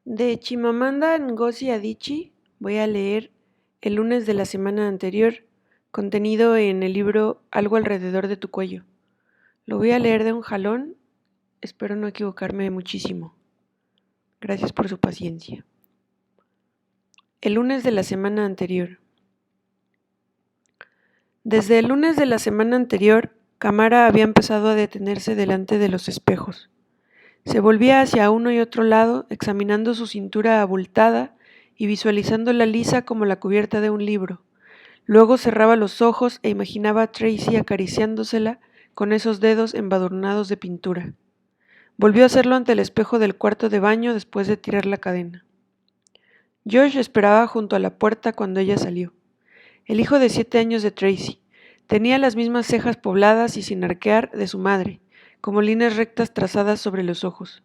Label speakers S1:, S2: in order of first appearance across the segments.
S1: De Chimamanda Ngozi Adichie voy a leer el lunes de la semana anterior, contenido en el libro Algo alrededor de tu cuello. Lo voy a leer de un jalón, espero no equivocarme muchísimo. Gracias por su paciencia. El lunes de la semana anterior. Desde el lunes de la semana anterior, Camara había empezado a detenerse delante de los espejos. Se volvía hacia uno y otro lado, examinando su cintura abultada y visualizándola lisa como la cubierta de un libro. Luego cerraba los ojos e imaginaba a Tracy acariciándosela con esos dedos embadurnados de pintura. Volvió a hacerlo ante el espejo del cuarto de baño después de tirar la cadena. Josh esperaba junto a la puerta cuando ella salió. El hijo de 7 años de Tracy. Tenía las mismas cejas pobladas y sin arquear de su madre, como líneas rectas trazadas sobre los ojos.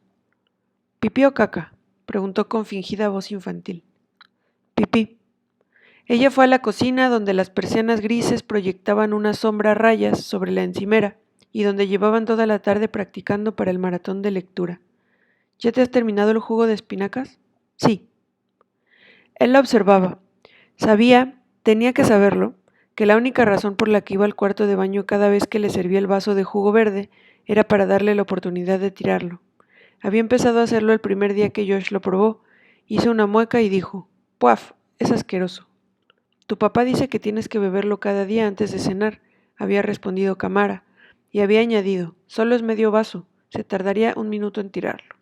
S1: ¿Pipí o caca?, preguntó con fingida voz infantil. Pipí. Ella fue a la cocina donde las persianas grises proyectaban una sombra a rayas sobre la encimera y donde llevaban toda la tarde practicando para el maratón de lectura. ¿Ya te has terminado el jugo de espinacas? Sí. Él la observaba. Sabía, tenía que saberlo, que la única razón por la que iba al cuarto de baño cada vez que le servía el vaso de jugo verde era para darle la oportunidad de tirarlo. Había empezado a hacerlo el primer día que Josh lo probó. Hizo una mueca y dijo: «Puaf, es asqueroso». «Tu papá dice que tienes que beberlo cada día antes de cenar», había respondido Camara, y había añadido: «Solo es medio vaso, se tardaría 1 minuto en tirarlo».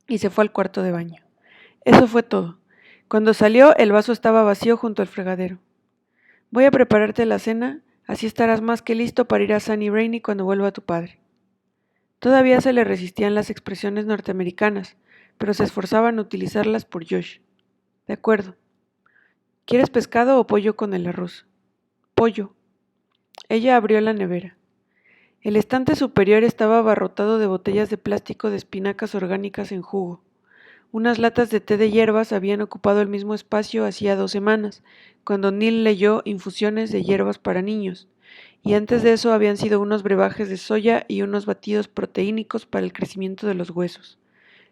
S1: Y se fue al cuarto de baño. Eso fue todo. Cuando salió, el vaso estaba vacío junto al fregadero. «Voy a prepararte la cena, así estarás más que listo para ir a Sunny Rainy cuando vuelva tu padre». Todavía se le resistían las expresiones norteamericanas, pero se esforzaba en utilizarlas por Josh. «De acuerdo. ¿Quieres pescado o pollo con el arroz?» «Pollo». Ella abrió la nevera. El estante superior estaba abarrotado de botellas de plástico de espinacas orgánicas en jugo. Unas latas de té de hierbas habían ocupado el mismo espacio hacía 2 semanas, cuando Neil leyó Infusiones de hierbas para niños, y antes de eso habían sido unos brebajes de soya y unos batidos proteínicos para el crecimiento de los huesos.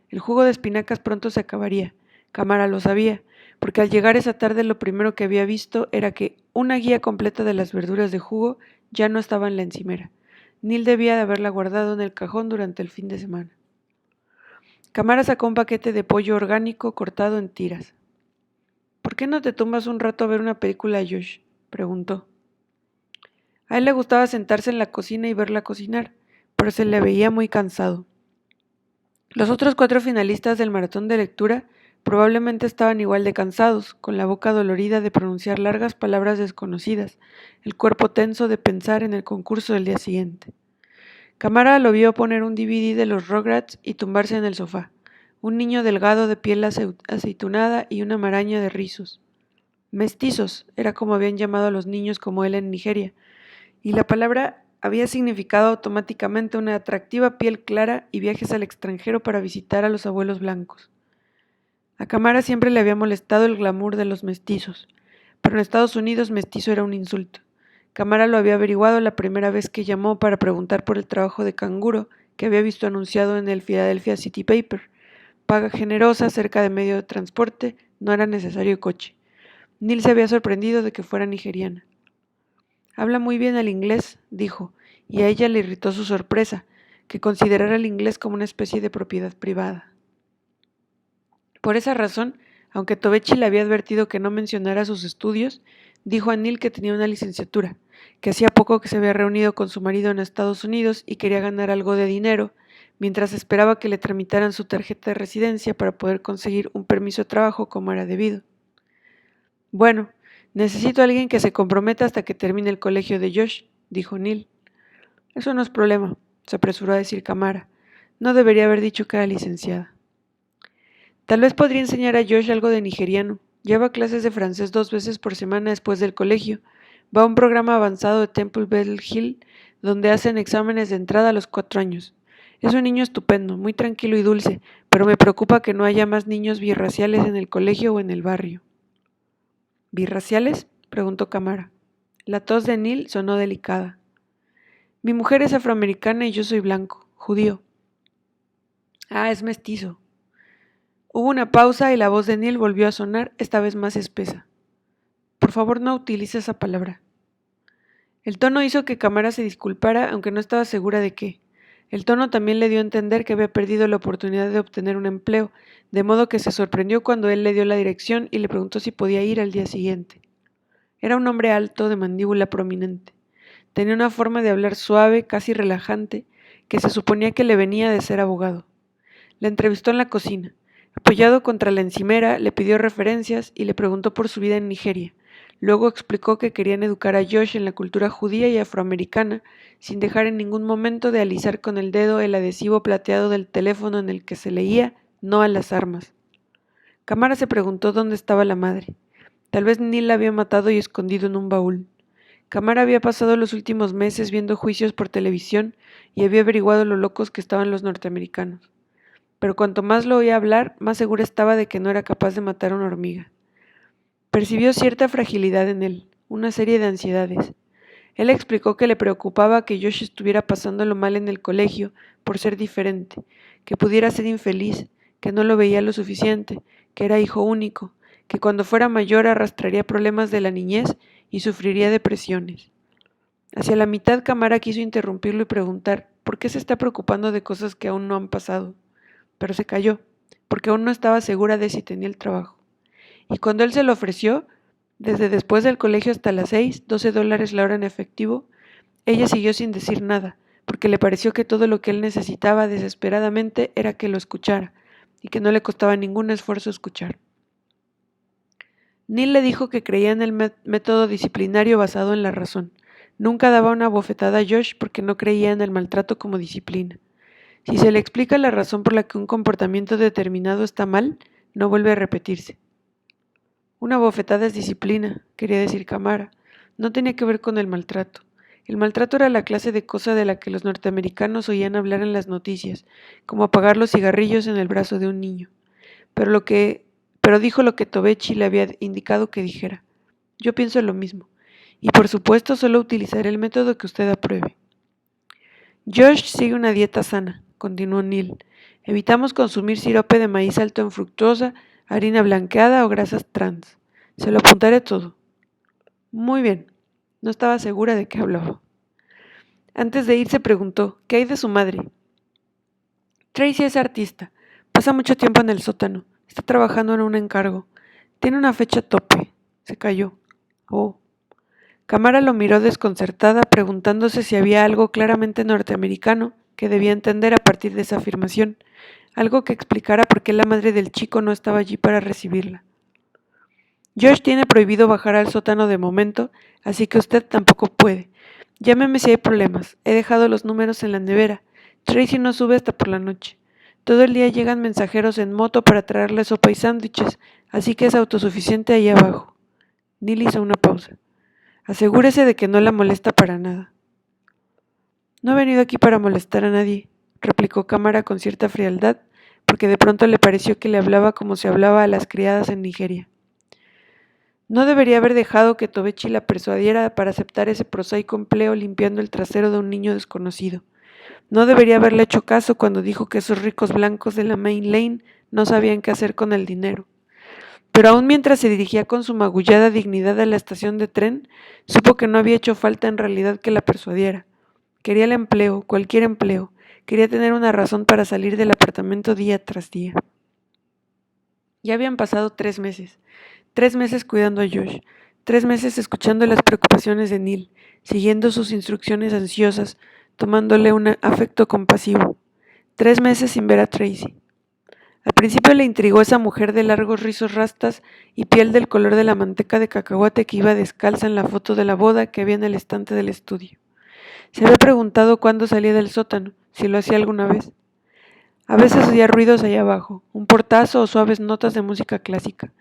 S1: El jugo de espinacas pronto se acabaría. Camara lo sabía, porque al llegar esa tarde lo primero que había visto era que una guía completa de las verduras de jugo ya no estaba en la encimera. Neil debía de haberla guardado en el cajón durante el fin de semana. Camara sacó un paquete de pollo orgánico cortado en tiras. «¿Por qué no te tumbas un rato a ver una película, Josh?», preguntó. A él le gustaba sentarse en la cocina y verla cocinar, pero se le veía muy cansado. Los otros 4 finalistas del maratón de lectura probablemente estaban igual de cansados, con la boca dolorida de pronunciar largas palabras desconocidas, el cuerpo tenso de pensar en el concurso del día siguiente. Camara lo vio poner un DVD de los Rugrats y tumbarse en el sofá, un niño delgado de piel aceitunada y una maraña de rizos. Mestizos era como habían llamado a los niños como él en Nigeria, y la palabra había significado automáticamente una atractiva piel clara y viajes al extranjero para visitar a los abuelos blancos. A Camara siempre le había molestado el glamour de los mestizos, pero en Estados Unidos mestizo era un insulto. Camara lo había averiguado la primera vez que llamó para preguntar por el trabajo de canguro que había visto anunciado en el Philadelphia City Paper. Paga generosa, cerca de medio de transporte, no era necesario coche. Neil se había sorprendido de que fuera nigeriana. «Habla muy bien el inglés», dijo, y a ella le irritó su sorpresa, que considerara el inglés como una especie de propiedad privada. Por esa razón, aunque Tobechi le había advertido que no mencionara sus estudios, dijo a Neil que tenía una licenciatura, que hacía poco que se había reunido con su marido en Estados Unidos y quería ganar algo de dinero, mientras esperaba que le tramitaran su tarjeta de residencia para poder conseguir un permiso de trabajo como era debido. «Bueno, necesito a alguien que se comprometa hasta que termine el colegio de Josh», dijo Neil. «Eso no es problema», se apresuró a decir Camara. «No debería haber dicho que era licenciada». «Tal vez podría enseñar a Josh algo de nigeriano. Lleva clases de francés 2 veces por semana después del colegio. Va a un programa avanzado de Temple Bell Hill donde hacen exámenes de entrada a los 4 años. Es un niño estupendo, muy tranquilo y dulce, pero me preocupa que no haya más niños birraciales en el colegio o en el barrio». «¿Birraciales?», preguntó Camara. La tos de Neil sonó delicada. «Mi mujer es afroamericana y yo soy blanco, judío». «Ah, es mestizo». Hubo una pausa y la voz de Neil volvió a sonar, esta vez más espesa. Por favor, no utilice esa palabra. El tono hizo que Camara se disculpara, aunque no estaba segura de qué. El tono también le dio a entender que había perdido la oportunidad de obtener un empleo, de modo que se sorprendió cuando él le dio la dirección y le preguntó si podía ir al día siguiente. Era un hombre alto, de mandíbula prominente. Tenía una forma de hablar suave, casi relajante, que se suponía que le venía de ser abogado. Le entrevistó en la cocina. Apoyado contra la encimera, le pidió referencias y le preguntó por su vida en Nigeria. Luego explicó que querían educar a Josh en la cultura judía y afroamericana, sin dejar en ningún momento de alisar con el dedo el adhesivo plateado del teléfono en el que se leía "No a las armas". Camara se preguntó dónde estaba la madre. Tal vez Neil la había matado y escondido en un baúl. Camara había pasado los últimos meses viendo juicios por televisión y había averiguado lo locos que estaban los norteamericanos. Pero cuanto más lo oía hablar, más segura estaba de que no era capaz de matar a una hormiga. Percibió cierta fragilidad en él, una serie de ansiedades. Él explicó que le preocupaba que Josh estuviera pasándolo mal en el colegio por ser diferente, que pudiera ser infeliz, que no lo veía lo suficiente, que era hijo único, que cuando fuera mayor arrastraría problemas de la niñez y sufriría depresiones. Hacia la mitad Camara quiso interrumpirlo y preguntar por qué se está preocupando de cosas que aún no han pasado, pero se calló, porque aún no estaba segura de si tenía el trabajo. Y cuando él se lo ofreció, desde después del colegio hasta las 6, $12 la hora en efectivo, ella siguió sin decir nada, porque le pareció que todo lo que él necesitaba desesperadamente era que lo escuchara, y que no le costaba ningún esfuerzo escuchar. Neil le dijo que creía en el método disciplinario basado en la razón. Nunca daba una bofetada a Josh porque no creía en el maltrato como disciplina. Si se le explica la razón por la que un comportamiento determinado está mal, no vuelve a repetirse. Una bofetada es disciplina, quería decir Camara. No tenía que ver con el maltrato. El maltrato era la clase de cosa de la que los norteamericanos oían hablar en las noticias, como apagar los cigarrillos en el brazo de un niño. Pero dijo lo que Tobechi le había indicado que dijera. Yo pienso lo mismo. Y por supuesto solo utilizaré el método que usted apruebe. Josh sigue una dieta sana, continuó Neil. Evitamos consumir sirope de maíz alto en fructosa, harina blanqueada o grasas trans. Se lo apuntaré todo. Muy bien. No estaba segura de qué hablaba. Antes de irse preguntó, ¿qué hay de su madre? Tracy es artista. Pasa mucho tiempo en el sótano. Está trabajando en un encargo. Tiene una fecha tope. Se calló. Oh. Camara lo miró desconcertada, preguntándose si había algo claramente norteamericano que debía entender a partir de esa afirmación, algo que explicara por qué la madre del chico no estaba allí para recibirla. Josh tiene prohibido bajar al sótano de momento, así que usted tampoco puede. Llámeme si hay problemas. He dejado los números en la nevera. Tracy no sube hasta por la noche. Todo el día llegan mensajeros en moto para traerle sopa y sándwiches, así que es autosuficiente ahí abajo. Neil hizo una pausa. Asegúrese de que no la molesta para nada. No he venido aquí para molestar a nadie, replicó Camara con cierta frialdad, porque de pronto le pareció que le hablaba como se hablaba a las criadas en Nigeria. No debería haber dejado que Tobechi la persuadiera para aceptar ese prosaico empleo limpiando el trasero de un niño desconocido. No debería haberle hecho caso cuando dijo que esos ricos blancos de la Main Lane no sabían qué hacer con el dinero. Pero aún mientras se dirigía con su magullada dignidad a la estación de tren, supo que no había hecho falta en realidad que la persuadiera. Quería el empleo, cualquier empleo. Quería tener una razón para salir del apartamento día tras día. Ya habían pasado 3 meses. 3 meses cuidando a Josh. 3 meses escuchando las preocupaciones de Neil, siguiendo sus instrucciones ansiosas, tomándole un afecto compasivo. 3 meses sin ver a Tracy. Al principio le intrigó esa mujer de largos rizos rastas y piel del color de la manteca de cacahuate que iba descalza en la foto de la boda que había en el estante del estudio. Se había preguntado cuándo salía del sótano, si lo hacía alguna vez. A veces oía ruidos allá abajo, un portazo o suaves notas de música clásica.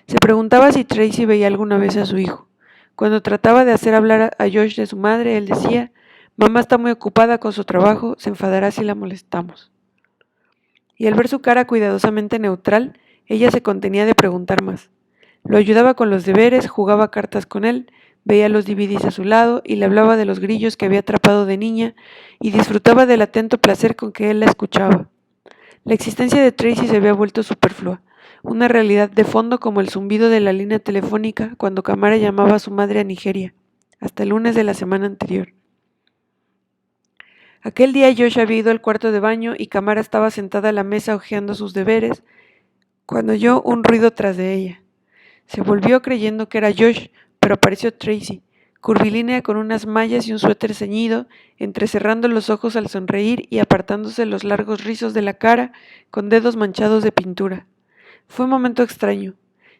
S1: Se preguntaba si Tracy veía alguna vez a su hijo. Cuando trataba de hacer hablar a Josh de su madre, él decía, «Mamá está muy ocupada con su trabajo, se enfadará si la molestamos». Y al ver su cara cuidadosamente neutral, ella se contenía de preguntar más. Lo ayudaba con los deberes, jugaba cartas con él, veía los DVDs a su lado y le hablaba de los grillos que había atrapado de niña y disfrutaba del atento placer con que él la escuchaba. La existencia de Tracy se había vuelto superflua, una realidad de fondo como el zumbido de la línea telefónica cuando Kamara llamaba a su madre a Nigeria, hasta el lunes de la semana anterior. Aquel día Josh había ido al cuarto de baño y Kamara estaba sentada a la mesa hojeando sus deberes cuando oyó un ruido tras de ella. Se volvió creyendo que era Josh, pero apareció Tracy, curvilínea con unas mallas y un suéter ceñido, entrecerrando los ojos al sonreír y apartándose los largos rizos de la cara con dedos manchados de pintura. Fue un momento extraño.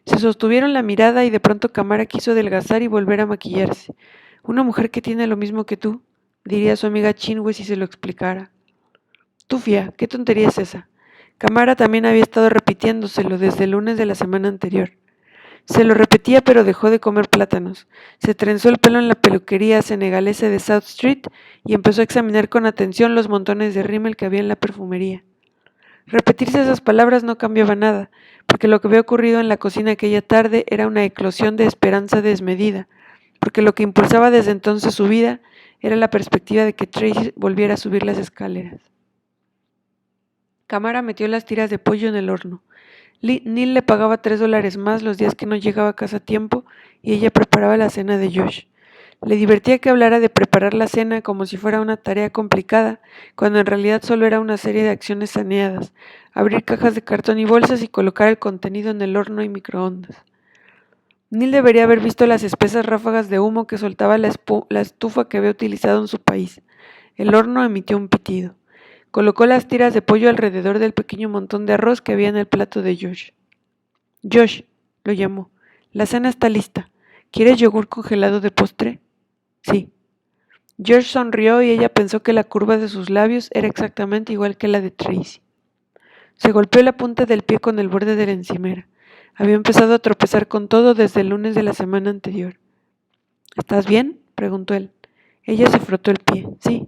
S1: Se sostuvieron la mirada y de pronto Kamara quiso adelgazar y volver a maquillarse. Una mujer que tiene lo mismo que tú, diría su amiga Chinwe si se lo explicara. Tufia, ¿qué tontería es esa? Kamara también había estado repitiéndoselo desde el lunes de la semana anterior. Se lo repetía pero dejó de comer plátanos. Se trenzó el pelo en la peluquería senegalesa de South Street y empezó a examinar con atención los montones de rímel que había en la perfumería. Repetirse esas palabras no cambiaba nada, porque lo que había ocurrido en la cocina aquella tarde era una eclosión de esperanza desmedida, porque lo que impulsaba desde entonces su vida era la perspectiva de que Tracy volviera a subir las escaleras. Kamara metió las tiras de pollo en el horno. Neil le pagaba $3 más los días que no llegaba a casa a tiempo y ella preparaba la cena de Josh. Le divertía que hablara de preparar la cena como si fuera una tarea complicada, cuando en realidad solo era una serie de acciones saneadas: abrir cajas de cartón y bolsas y colocar el contenido en el horno y microondas. Neil debería haber visto las espesas ráfagas de humo que soltaba la estufa que había utilizado en su país. El horno emitió un pitido. Colocó las tiras de pollo alrededor del pequeño montón de arroz que había en el plato de Josh. Josh, lo llamó, la cena está lista. ¿Quieres yogur congelado de postre? Sí. Josh sonrió y ella pensó que la curva de sus labios era exactamente igual que la de Tracy. Se golpeó la punta del pie con el borde de la encimera. Había empezado a tropezar con todo desde el lunes de la semana anterior. ¿Estás bien?, preguntó él. Ella se frotó el pie. Sí.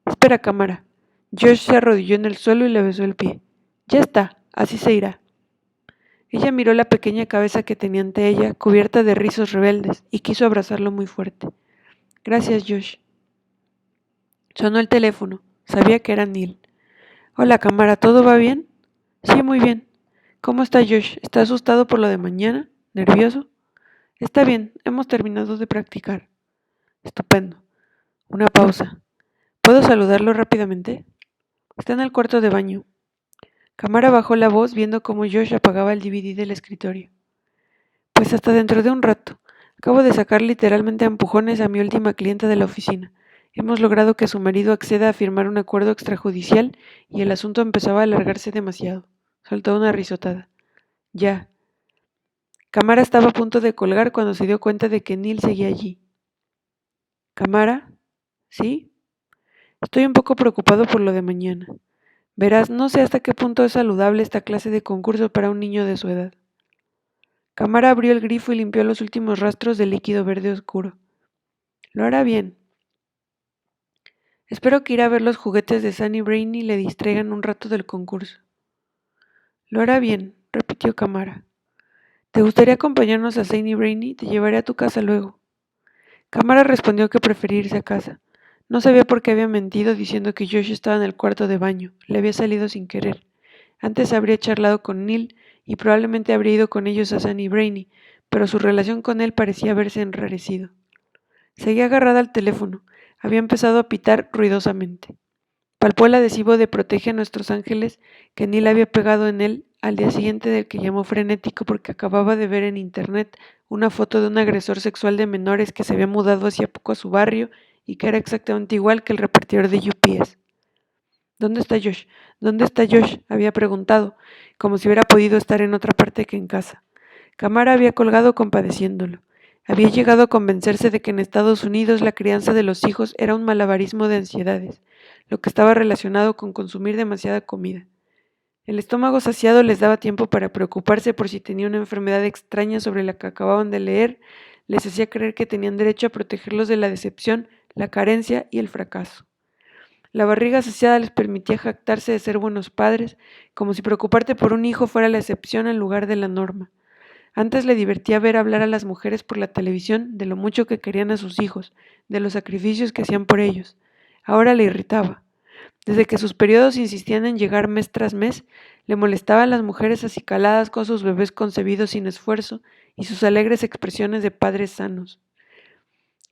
S1: Espera, Kamara. Josh se arrodilló en el suelo y le besó el pie. Ya está, así se irá. Ella miró la pequeña cabeza que tenía ante ella, cubierta de rizos rebeldes, y quiso abrazarlo muy fuerte. Gracias, Josh. Sonó el teléfono. Sabía que era Neil. Hola, Kamara, ¿todo va bien? Sí, muy bien. ¿Cómo está Josh? ¿Está asustado por lo de mañana? ¿Nervioso? Está bien, hemos terminado de practicar. Estupendo. Una pausa. ¿Puedo saludarlo rápidamente? Está en el cuarto de baño. Kamara bajó la voz viendo cómo Josh apagaba el DVD del escritorio. Pues hasta dentro de un rato. Acabo de sacar literalmente a empujones a mi última clienta de la oficina. Hemos logrado que su marido acceda a firmar un acuerdo extrajudicial y el asunto empezaba a alargarse demasiado. Soltó una risotada. Ya. Kamara estaba a punto de colgar cuando se dio cuenta de que Neil seguía allí. ¿Kamara? ¿Sí? Estoy un poco preocupado por lo de mañana. Verás, no sé hasta qué punto es saludable esta clase de concurso para un niño de su edad. Kamara abrió el grifo y limpió los últimos rastros de líquido verde oscuro. Lo hará bien. Espero que ir a ver los juguetes de Sunny Brainy le distraigan un rato del concurso. Lo hará bien, repitió Kamara. ¿Te gustaría acompañarnos a Sunny Brainy? Te llevaré a tu casa luego. Kamara respondió que prefería irse a casa. No sabía por qué había mentido diciendo que Josh estaba en el cuarto de baño. Le había salido sin querer. Antes habría charlado con Neil y probablemente habría ido con ellos a Sunny Brainy, pero su relación con él parecía haberse enrarecido. Seguía agarrada al teléfono. Había empezado a pitar ruidosamente. Palpó el adhesivo de Protege a nuestros ángeles que Neil había pegado en él al día siguiente, del que llamó frenético porque acababa de ver en internet una foto de un agresor sexual de menores que se había mudado hacía poco a su barrio y que era exactamente igual que el repartidor de UPS. ¿Dónde está Josh? ¿Dónde está Josh?, había preguntado, como si hubiera podido estar en otra parte que en casa. Kamara había colgado compadeciéndolo. Había llegado a convencerse de que en Estados Unidos la crianza de los hijos era un malabarismo de ansiedades, lo que estaba relacionado con consumir demasiada comida. El estómago saciado les daba tiempo para preocuparse por si tenía una enfermedad extraña sobre la que acababan de leer, les hacía creer que tenían derecho a protegerlos de la decepción, la carencia y el fracaso. La barriga saciada les permitía jactarse de ser buenos padres, como si preocuparte por un hijo fuera la excepción en lugar de la norma. Antes le divertía ver hablar a las mujeres por la televisión de lo mucho que querían a sus hijos, de los sacrificios que hacían por ellos. Ahora le irritaba. Desde que sus periodos insistían en llegar mes tras mes, le molestaban las mujeres acicaladas con sus bebés concebidos sin esfuerzo y sus alegres expresiones de padres sanos.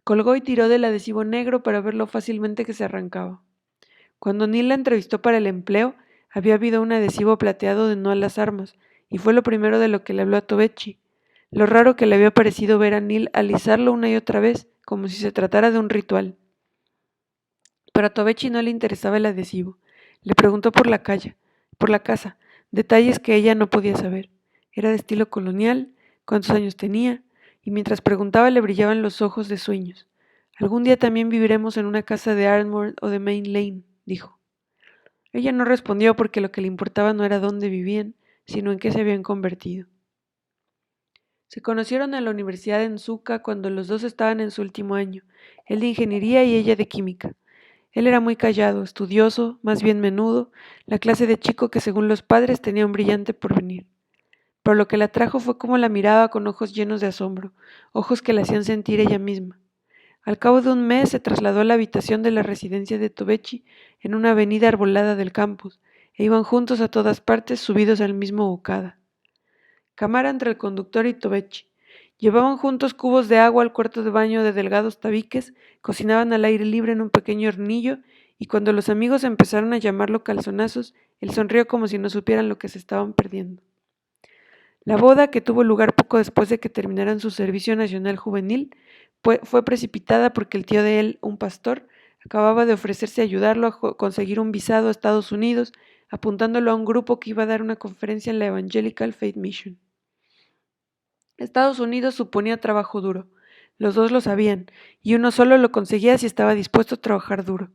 S1: Colgó y tiró del adhesivo negro para ver lo fácilmente que se arrancaba. Cuando Neil la entrevistó para el empleo, había habido un adhesivo plateado de no a las armas, y fue lo primero de lo que le habló a Tobechi. Lo raro que le había parecido ver a Neil alisarlo una y otra vez, como si se tratara de un ritual. Pero a Tobechi no le interesaba el adhesivo. Le preguntó por la casa, detalles que ella no podía saber. Era de estilo colonial, cuántos años tenía, y mientras preguntaba le brillaban los ojos de sueños. Algún día también viviremos en una casa de Ardmore o de Main Lane, dijo. Ella no respondió porque lo que le importaba no era dónde vivían, sino en qué se habían convertido. Se conocieron en la universidad de Nsuka cuando los dos estaban en su último año, él de ingeniería y ella de química. Él era muy callado, estudioso, más bien menudo, la clase de chico que según los padres tenía un brillante porvenir. Pero lo que la atrajo fue cómo la miraba con ojos llenos de asombro, ojos que la hacían sentir ella misma. Al cabo de un mes se trasladó a la habitación de la residencia de Tobechi en una avenida arbolada del campus, e iban juntos a todas partes subidos al mismo Okada. Cámara entre el conductor y Tobechi. Llevaban juntos cubos de agua al cuarto de baño de delgados tabiques, cocinaban al aire libre en un pequeño hornillo, y cuando los amigos empezaron a llamarlo calzonazos, él sonrió como si no supieran lo que se estaban perdiendo. La boda, que tuvo lugar poco después de que terminaran su servicio nacional juvenil, fue precipitada porque el tío de él, un pastor, acababa de ofrecerse a ayudarlo a conseguir un visado a Estados Unidos, apuntándolo a un grupo que iba a dar una conferencia en la Evangelical Faith Mission. Estados Unidos suponía trabajo duro. Los dos lo sabían, y uno solo lo conseguía si estaba dispuesto a trabajar duro.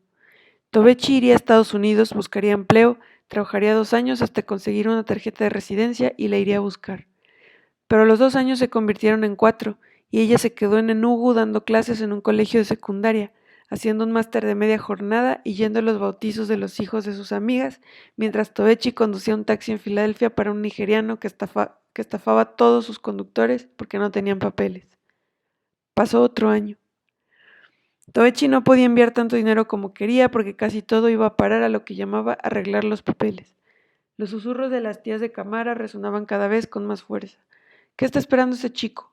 S1: Tobechi iría a Estados Unidos, buscaría empleo, trabajaría 2 años hasta conseguir una tarjeta de residencia y la iría a buscar. Pero los 2 años se convirtieron en 4, y ella se quedó en Enugu dando clases en un colegio de secundaria, haciendo un máster de media jornada y yendo a los bautizos de los hijos de sus amigas, mientras Tobechi conducía un taxi en Filadelfia para un nigeriano que estafaba a todos sus conductores porque no tenían papeles. Pasó otro año. Tobechi no podía enviar tanto dinero como quería porque casi todo iba a parar a lo que llamaba arreglar los papeles. Los susurros de las tías de Cámara resonaban cada vez con más fuerza. ¿Qué está esperando ese chico?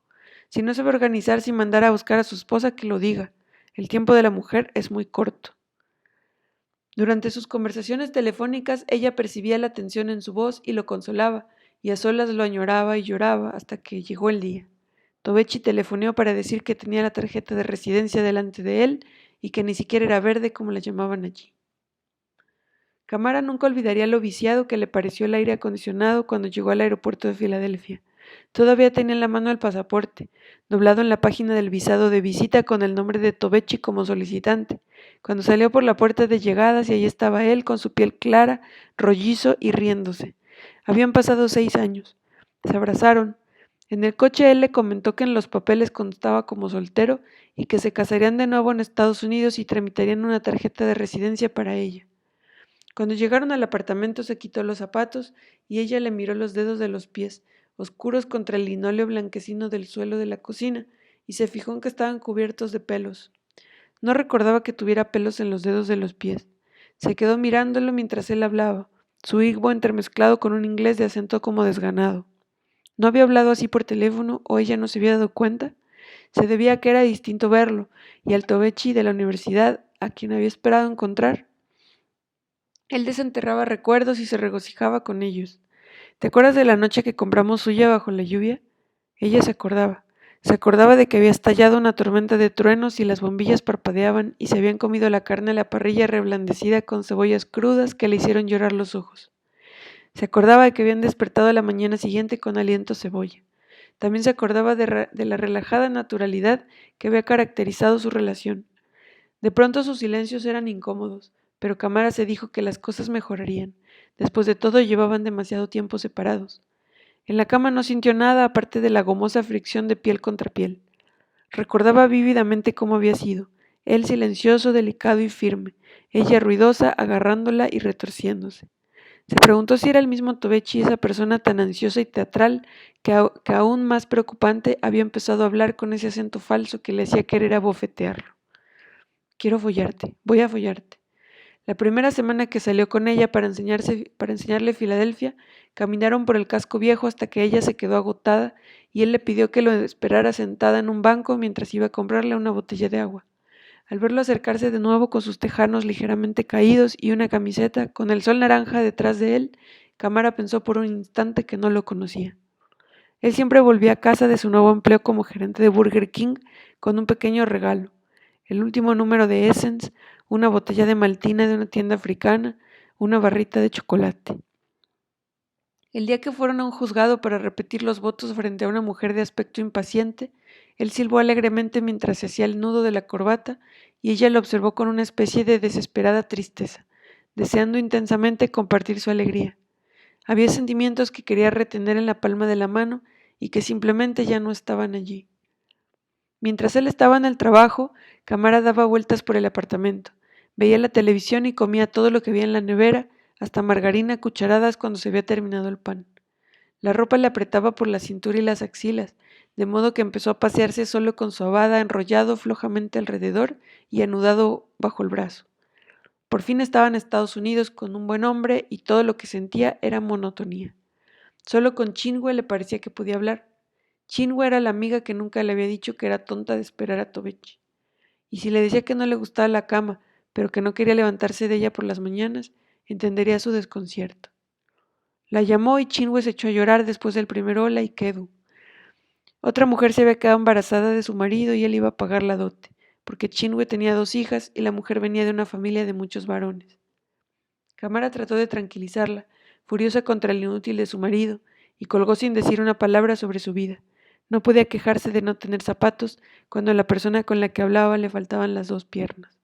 S1: Si no sabe organizarse y mandar a buscar a su esposa, que lo diga. El tiempo de la mujer es muy corto. Durante sus conversaciones telefónicas, ella percibía la tensión en su voz y lo consolaba, y a solas lo añoraba y lloraba hasta que llegó el día. Tobechi telefoneó para decir que tenía la tarjeta de residencia delante de él y que ni siquiera era verde como la llamaban allí. Cámara nunca olvidaría lo viciado que le pareció el aire acondicionado cuando llegó al aeropuerto de Filadelfia. Todavía tenía en la mano el pasaporte, doblado en la página del visado de visita con el nombre de Tobechi como solicitante. Cuando salió por la puerta de llegadas y allí estaba él con su piel clara, rollizo y riéndose. Habían pasado 6 años. Se abrazaron. En el coche él le comentó que en los papeles constaba como soltero y que se casarían de nuevo en Estados Unidos y tramitarían una tarjeta de residencia para ella. Cuando llegaron al apartamento se quitó los zapatos y ella le miró los dedos de los pies, oscuros contra el linóleo blanquecino del suelo de la cocina, y se fijó en que estaban cubiertos de pelos. No recordaba que tuviera pelos en los dedos de los pies. Se quedó mirándolo mientras él hablaba, su igbo entremezclado con un inglés de acento como desganado. ¿No había hablado así por teléfono o ella no se había dado cuenta? Se debía a que era distinto verlo, y al Tobechi de la universidad, a quien había esperado encontrar. Él desenterraba recuerdos y se regocijaba con ellos. ¿Te acuerdas de la noche que compramos suya bajo la lluvia? Ella se acordaba. Se acordaba de que había estallado una tormenta de truenos y las bombillas parpadeaban y se habían comido la carne a la parrilla reblandecida con cebollas crudas que le hicieron llorar los ojos. Se acordaba de que habían despertado a la mañana siguiente con aliento a cebolla. También se acordaba de la relajada naturalidad que había caracterizado su relación. De pronto sus silencios eran incómodos, pero Cámara se dijo que las cosas mejorarían. Después de todo llevaban demasiado tiempo separados. En la cama no sintió nada aparte de la gomosa fricción de piel contra piel. Recordaba vívidamente cómo había sido, él silencioso, delicado y firme, ella ruidosa, agarrándola y retorciéndose. Se preguntó si era el mismo Tobechi, esa persona tan ansiosa y teatral que aún más preocupante había empezado a hablar con ese acento falso que le hacía querer abofetearlo. Quiero follarte, voy a follarte. La primera semana que salió con ella para enseñarle Filadelfia, caminaron por el casco viejo hasta que ella se quedó agotada y él le pidió que lo esperara sentada en un banco mientras iba a comprarle una botella de agua. Al verlo acercarse de nuevo con sus tejanos ligeramente caídos y una camiseta con el sol naranja detrás de él, Camara pensó por un instante que no lo conocía. Él siempre volvía a casa de su nuevo empleo como gerente de Burger King con un pequeño regalo, el último número de Essence, una botella de maltina de una tienda africana, una barrita de chocolate. El día que fueron a un juzgado para repetir los votos frente a una mujer de aspecto impaciente, él silbó alegremente mientras se hacía el nudo de la corbata y ella lo observó con una especie de desesperada tristeza, deseando intensamente compartir su alegría. Había sentimientos que quería retener en la palma de la mano y que simplemente ya no estaban allí. Mientras él estaba en el trabajo, Camara daba vueltas por el apartamento, veía la televisión y comía todo lo que había en la nevera, hasta margarina a cucharadas cuando se había terminado el pan. La ropa le apretaba por la cintura y las axilas, de modo que empezó a pasearse solo con su abada enrollado flojamente alrededor y anudado bajo el brazo. Por fin estaba en Estados Unidos con un buen hombre y todo lo que sentía era monotonía. Solo con Chinwe le parecía que podía hablar. Chinwe era la amiga que nunca le había dicho que era tonta de esperar a Tobechi. Y si le decía que no le gustaba la cama, pero que no quería levantarse de ella por las mañanas, entendería su desconcierto. La llamó y Chinwe se echó a llorar después del primer hola y quedó. Otra mujer se había quedado embarazada de su marido y él iba a pagar la dote, porque Chinwe tenía 2 hijas y la mujer venía de una familia de muchos varones. Camara trató de tranquilizarla, furiosa contra el inútil de su marido, y colgó sin decir una palabra sobre su vida. No podía quejarse de no tener zapatos cuando a la persona con la que hablaba le faltaban las 2 piernas.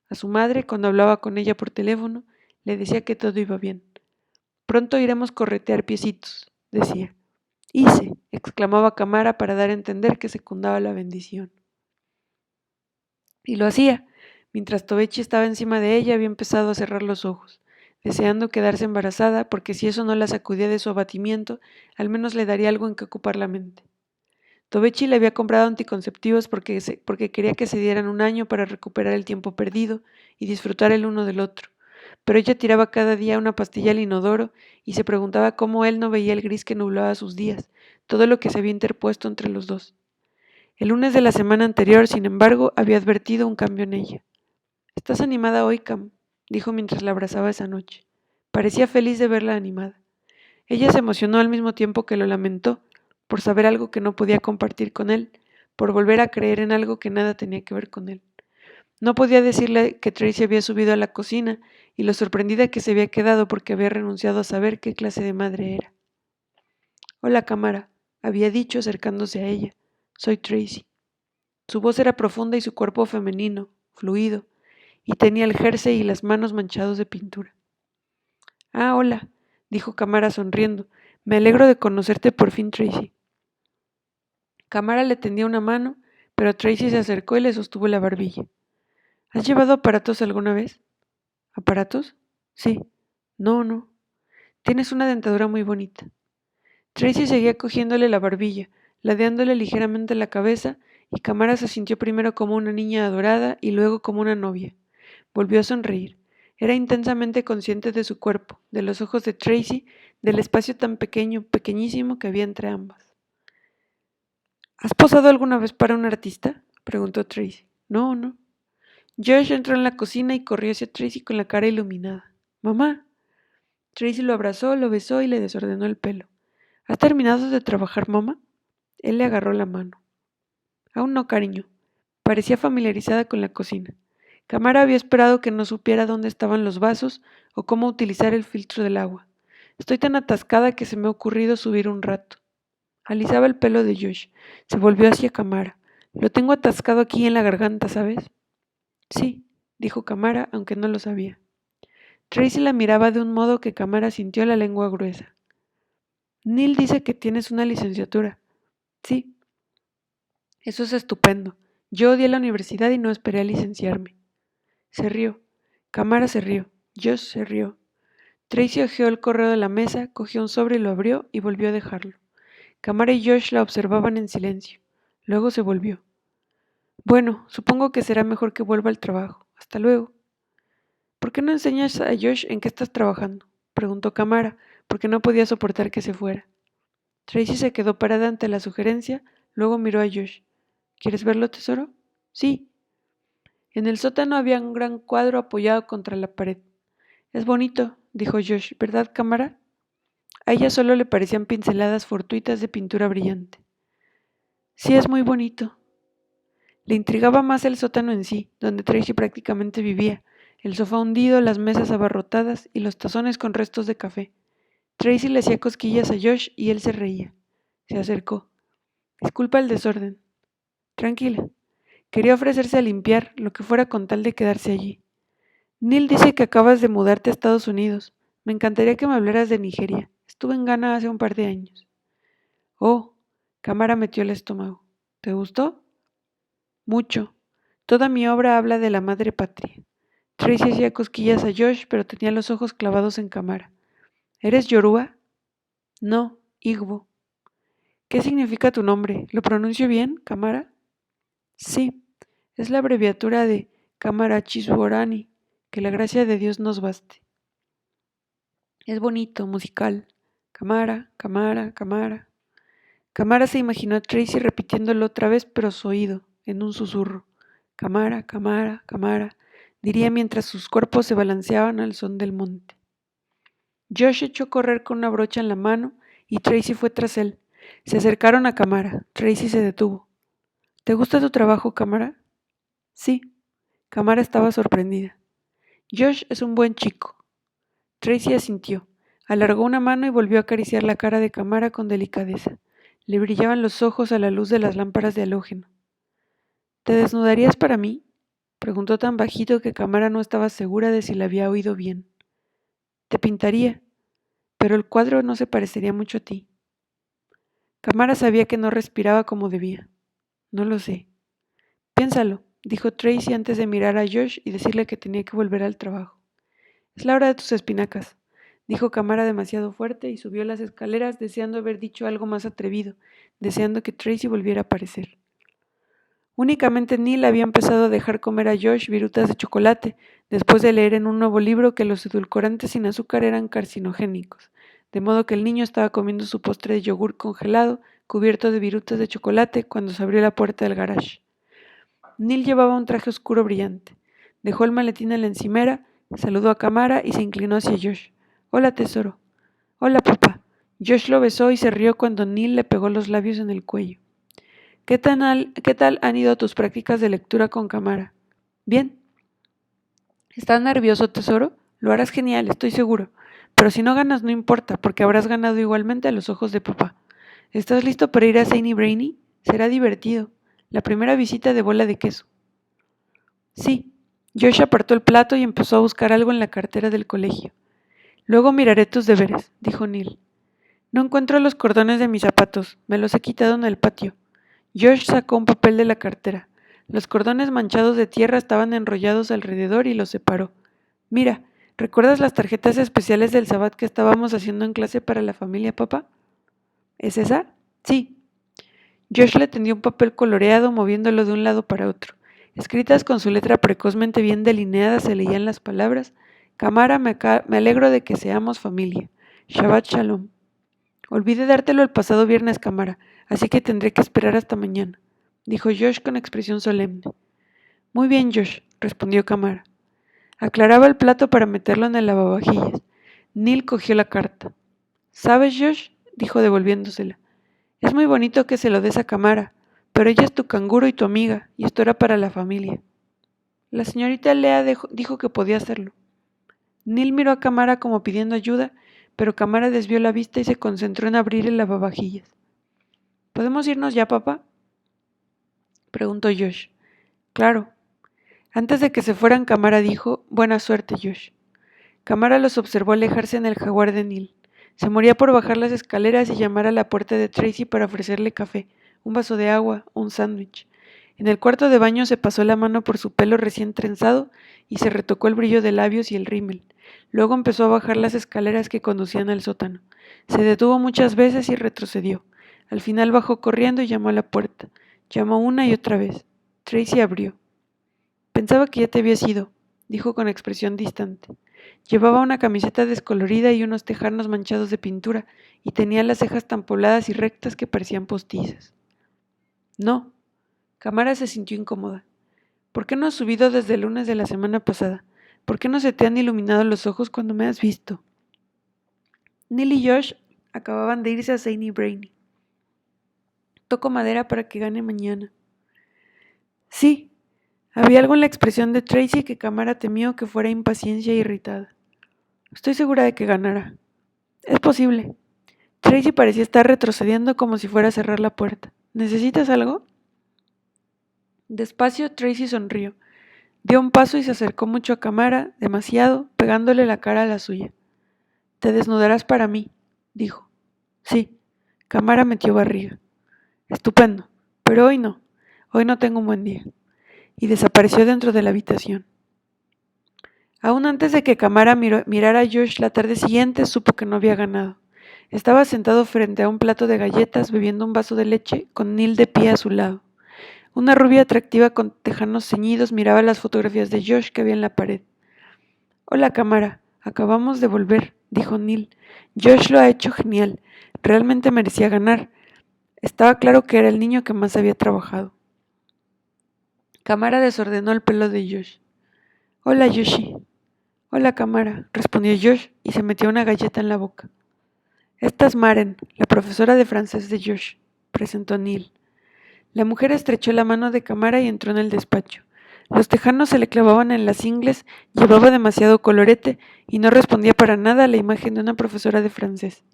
S1: A su madre, cuando hablaba con ella por teléfono, le decía que todo iba bien. Pronto iremos corretear piecitos, decía. Hice, exclamaba Camara para dar a entender que secundaba la bendición. Y lo hacía. Mientras Tobechi estaba encima de ella, había empezado a cerrar los ojos, deseando quedarse embarazada, porque si eso no la sacudía de su abatimiento, al menos le daría algo en que ocupar la mente. Tobechi le había comprado anticonceptivos porque quería que se dieran un año para recuperar el tiempo perdido y disfrutar el uno del otro, pero ella tiraba cada día una pastilla al inodoro y se preguntaba cómo él no veía el gris que nublaba sus días, todo lo que se había interpuesto entre los dos. El lunes de la semana anterior, sin embargo, había advertido un cambio en ella. «Estás animada hoy, Cam», dijo mientras la abrazaba esa noche. Parecía feliz de verla animada. Ella se emocionó al mismo tiempo que lo lamentó, por saber algo que no podía compartir con él, por volver a creer en algo que nada tenía que ver con él. No podía decirle que Tracy había subido a la cocina y lo sorprendida que se había quedado porque había renunciado a saber qué clase de madre era. «Hola, Camara», había dicho acercándose a ella. «Soy Tracy». Su voz era profunda y su cuerpo femenino, fluido, y tenía el jersey y las manos manchados de pintura. «Ah, hola», dijo Camara sonriendo. «Me alegro de conocerte por fin, Tracy». Camara le tendía una mano, pero Tracy se acercó y le sostuvo la barbilla. «¿Has llevado aparatos alguna vez?» «¿Aparatos?» «Sí». «No. Tienes una dentadura muy bonita». Tracy seguía cogiéndole la barbilla, ladeándole ligeramente la cabeza, y Camara se sintió primero como una niña adorada y luego como una novia. Volvió a sonreír. Era intensamente consciente de su cuerpo, de los ojos de Tracy, del espacio tan pequeño, pequeñísimo que había entre ambas. «¿Has posado alguna vez para un artista?», preguntó Tracy. «No». Josh entró en la cocina y corrió hacia Tracy con la cara iluminada. «¡Mamá!». Tracy lo abrazó, lo besó y le desordenó el pelo. «¿Has terminado de trabajar, mamá?». Él le agarró la mano. «Aún no, cariño». Parecía familiarizada con la cocina. Camara había esperado que no supiera dónde estaban los vasos o cómo utilizar el filtro del agua. «Estoy tan atascada que se me ha ocurrido subir un rato». Alisaba el pelo de Josh. Se volvió hacia Camara. «Lo tengo atascado aquí en la garganta, ¿sabes?». «Sí», dijo Camara, aunque no lo sabía. Tracy la miraba de un modo que Camara sintió la lengua gruesa. «Neil dice que tienes una licenciatura». «Sí». «Eso es estupendo. Yo odié la universidad y no esperé a licenciarme». Se rió. Camara se rió. Josh se rió. Tracy hojeó el correo de la mesa, cogió un sobre y lo abrió y volvió a dejarlo. Camara y Josh la observaban en silencio. Luego se volvió. «Bueno, supongo que será mejor que vuelva al trabajo. Hasta luego». ¿Por qué no enseñas a Josh en qué estás trabajando?, preguntó Camara, porque no podía soportar que se fuera. Tracy se quedó parada ante la sugerencia, luego miró a Josh. ¿Quieres verlo, tesoro? Sí. En el sótano había un gran cuadro apoyado contra la pared. Es bonito, dijo Josh, ¿verdad, Camara? A ella solo le parecían pinceladas fortuitas de pintura brillante. Sí, es muy bonito. Le intrigaba más el sótano en sí, donde Tracy prácticamente vivía, el sofá hundido, las mesas abarrotadas y los tazones con restos de café. Tracy le hacía cosquillas a Josh y él se reía. Se acercó. Disculpa el desorden. Tranquila. Quería ofrecerse a limpiar, lo que fuera con tal de quedarse allí. Neil dice que acabas de mudarte a Estados Unidos. Me encantaría que me hablaras de Nigeria. Estuve en Ghana hace un par de años. Oh, Cámara metió el estómago. ¿Te gustó? Mucho. Toda mi obra habla de la madre patria. Tracy hacía cosquillas a Josh, pero tenía los ojos clavados en Cámara. ¿Eres Yoruba? No, Igbo. ¿Qué significa tu nombre? ¿Lo pronuncio bien, Cámara? Sí, es la abreviatura de Cámara Chisworani. Que la gracia de Dios nos baste. Es bonito, musical. Cámara, Cámara, Cámara. Cámara se imaginó a Tracy repitiéndolo otra vez, pero a su oído, en un susurro. Cámara, Cámara, Cámara, diría mientras sus cuerpos se balanceaban al son del monte. Josh echó a correr con una brocha en la mano y Tracy fue tras él. Se acercaron a Cámara. Tracy se detuvo. ¿Te gusta tu trabajo, Cámara? Sí. Cámara estaba sorprendida. Josh es un buen chico. Tracy asintió. Alargó una mano y volvió a acariciar la cara de Cámara con delicadeza. Le brillaban los ojos a la luz de las lámparas de halógeno. ¿Te desnudarías para mí?, preguntó tan bajito que Cámara no estaba segura de si la había oído bien. Te pintaría, pero el cuadro no se parecería mucho a ti. Cámara sabía que no respiraba como debía. No lo sé. Piénsalo, dijo Tracy antes de mirar a Josh y decirle que tenía que volver al trabajo. Es la hora de tus espinacas, dijo Cámara demasiado fuerte y subió las escaleras deseando haber dicho algo más atrevido, deseando que Tracy volviera a aparecer. Únicamente Neil había empezado a dejar comer a Josh virutas de chocolate, después de leer en un nuevo libro que los edulcorantes sin azúcar eran carcinogénicos, de modo que el niño estaba comiendo su postre de yogur congelado, cubierto de virutas de chocolate, cuando se abrió la puerta del garage. Neil llevaba un traje oscuro brillante. Dejó el maletín en la encimera, saludó a Cámara y se inclinó hacia Josh. Hola, tesoro. Hola, papá. Josh lo besó y se rió cuando Neil le pegó los labios en el cuello. ¿Qué tal han ido tus prácticas de lectura con Cámara? Bien. ¿Estás nervioso, tesoro? Lo harás genial, estoy seguro. Pero si no ganas no importa, porque habrás ganado igualmente a los ojos de papá. ¿Estás listo para ir a Zany Brainy? Será divertido. La primera visita de bola de queso. Sí. Josh apartó el plato y empezó a buscar algo en la cartera del colegio. Luego miraré tus deberes, dijo Neil. No encuentro los cordones de mis zapatos. Me los he quitado en el patio. Josh sacó un papel de la cartera. Los cordones manchados de tierra estaban enrollados alrededor y los separó. Mira, ¿recuerdas las tarjetas especiales del Sabbat que estábamos haciendo en clase para la familia, papá? ¿Es esa? Sí. Josh le tendió un papel coloreado moviéndolo de un lado para otro. Escritas con su letra precozmente bien delineada se leían las palabras: Cámara, me alegro de que seamos familia. Shabbat Shalom. Olvidé dártelo el pasado viernes, Cámara, así que tendré que esperar hasta mañana, dijo Josh con expresión solemne. Muy bien, Josh, respondió Cámara. Aclaraba el plato para meterlo en el lavavajillas. Neil cogió la carta. ¿Sabes, Josh?, dijo devolviéndosela. Es muy bonito que se lo des a Cámara, pero ella es tu canguro y tu amiga, y esto era para la familia. La señorita Lea dijo que podía hacerlo. Neil miró a Cámara como pidiendo ayuda, pero Cámara desvió la vista y se concentró en abrir el lavavajillas. ¿Podemos irnos ya, papá?, preguntó Josh. Claro. Antes de que se fueran, Cámara dijo: Buena suerte, Josh. Cámara los observó alejarse en el jaguar de Neil. Se moría por bajar las escaleras y llamar a la puerta de Tracy para ofrecerle café, un vaso de agua, un sándwich. En el cuarto de baño se pasó la mano por su pelo recién trenzado y se retocó el brillo de labios y el rímel. Luego empezó a bajar las escaleras que conducían al sótano. Se detuvo muchas veces y retrocedió. Al final bajó corriendo y llamó a la puerta. Llamó una y otra vez. Tracy abrió. Pensaba que ya te habías ido. dijo con expresión distante. Llevaba una camiseta descolorida y unos tejanos manchados de pintura, y tenía las cejas tan pobladas y rectas que parecían postizas. No. Camara se sintió incómoda. ¿Por qué no has subido desde el lunes de la semana pasada? ¿Por qué no se te han iluminado los ojos cuando me has visto? Neil y Josh acababan de irse a Zany Brainy. Toco madera para que gane mañana. Sí. Había algo en la expresión de Tracy que Camara temió que fuera impaciencia irritada. Estoy segura de que ganará. Es posible. Tracy parecía estar retrocediendo como si fuera a cerrar la puerta. ¿Necesitas algo? Despacio, Tracy sonrió. Dio un paso y se acercó mucho a Camara, demasiado, pegándole la cara a la suya. Te desnudarás para mí, dijo. Sí. Camara metió barriga. Estupendo. Pero hoy no. Hoy no tengo un buen día. Y desapareció dentro de la habitación. Aún antes de que Camara mirara a Josh la tarde siguiente, supo que no había ganado. Estaba sentado frente a un plato de galletas, bebiendo un vaso de leche, con Neil de pie a su lado. Una rubia atractiva con tejanos ceñidos miraba las fotografías de Josh que había en la pared. Hola, Camara. Acabamos de volver, dijo Neil. Josh lo ha hecho genial. Realmente merecía ganar. Estaba claro que era el niño que más había trabajado. Camara desordenó el pelo de Josh. Hola, Yoshi. Hola, Camara, respondió Josh y se metió una galleta en la boca. Esta es Maren, la profesora de francés de Josh, presentó Neil. La mujer estrechó la mano de Camara y entró en el despacho. Los tejanos se le clavaban en las ingles, llevaba demasiado colorete y no respondía para nada a la imagen de una profesora de francés.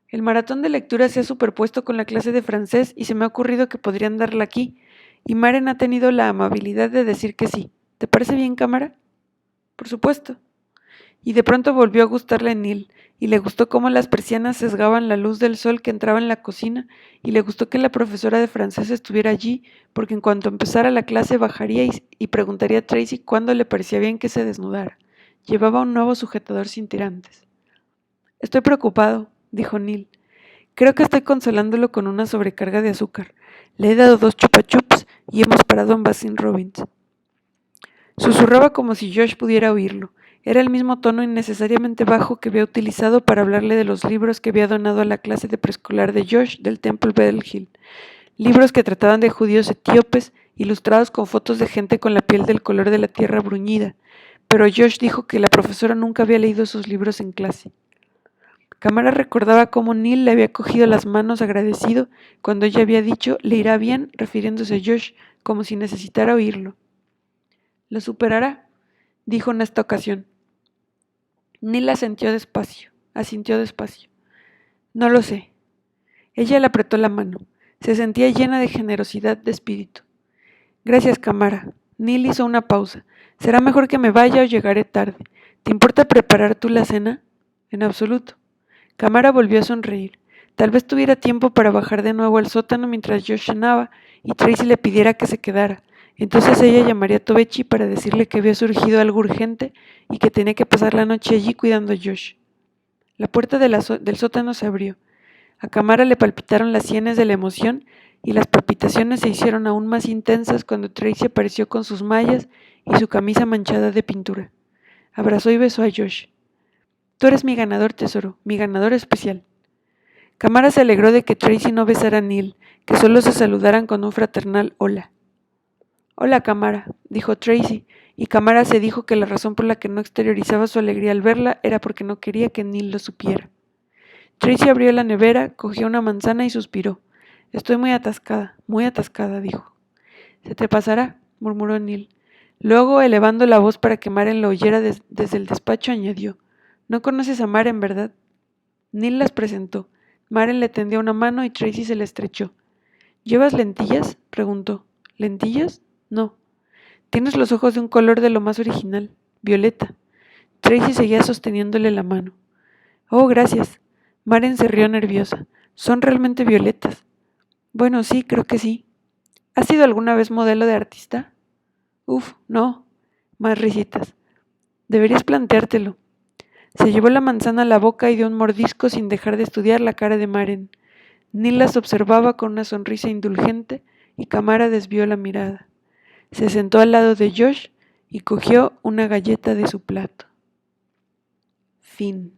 S1: El maratón de lectura se ha superpuesto con la clase de francés y se me ha ocurrido que podrían darla aquí, y Maren ha tenido la amabilidad de decir que sí. ¿Te parece bien, Camara? Por supuesto. Y de pronto volvió a gustarle a Neil, y le gustó cómo las persianas sesgaban la luz del sol que entraba en la cocina, y le gustó que la profesora de francés estuviera allí, porque en cuanto empezara la clase bajaría y preguntaría a Tracy cuándo le parecía bien que se desnudara. Llevaba un nuevo sujetador sin tirantes. Estoy preocupado, dijo Neil. Creo que estoy consolándolo con una sobrecarga de azúcar. Le he dado 2 chupa chups y hemos parado en Baskin Robbins. Susurraba como si Josh pudiera oírlo. Era el mismo tono innecesariamente bajo que había utilizado para hablarle de los libros que había donado a la clase de preescolar de Josh del Temple Bell Hill. Libros que trataban de judíos etíopes, ilustrados con fotos de gente con la piel del color de la tierra bruñida. Pero Josh dijo que la profesora nunca había leído esos libros en clase. Camara recordaba cómo Neil le había cogido las manos agradecido cuando ella había dicho «le irá bien», refiriéndose a Josh, como si necesitara oírlo. «Lo superará», dijo en esta ocasión. Neil asintió despacio. No lo sé. Ella le apretó la mano. Se sentía llena de generosidad de espíritu. Gracias, Camara. Neil hizo una pausa. Será mejor que me vaya o llegaré tarde. ¿Te importa preparar tú la cena? En absoluto. Camara volvió a sonreír. Tal vez tuviera tiempo para bajar de nuevo al sótano mientras Josh cenaba y Tracy le pidiera que se quedara. Entonces ella llamaría a Tobechi para decirle que había surgido algo urgente y que tenía que pasar la noche allí cuidando a Josh. La puerta del sótano se abrió. A Camara le palpitaron las sienes de la emoción y las palpitaciones se hicieron aún más intensas cuando Tracy apareció con sus mallas y su camisa manchada de pintura. Abrazó y besó a Josh. Tú eres mi ganador, tesoro, mi ganador especial. Camara se alegró de que Tracy no besara a Neil, que solo se saludaran con un fraternal hola. Hola, Camara, dijo Tracy, y Camara se dijo que la razón por la que no exteriorizaba su alegría al verla era porque no quería que Neil lo supiera. Tracy abrió la nevera, cogió una manzana y suspiró. Estoy muy atascada, dijo. Se te pasará, murmuró Neil. Luego, elevando la voz para que Maren lo oyera desde el despacho, añadió. No conoces a Maren, ¿verdad? Neil las presentó. Maren le tendió una mano y Tracy se la estrechó. ¿Llevas lentillas? Preguntó. ¿Lentillas? No. Tienes los ojos de un color de lo más original, violeta. Tracy seguía sosteniéndole la mano. Oh, gracias. Maren se rió nerviosa. Son realmente violetas. Bueno, sí, creo que sí. ¿Has sido alguna vez modelo de artista? Uf, no. Más risitas. Deberías planteártelo. Se llevó la manzana a la boca y dio un mordisco sin dejar de estudiar la cara de Maren. Neil las observaba con una sonrisa indulgente y Camara desvió la mirada. Se sentó al lado de Josh y cogió una galleta de su plato. Fin.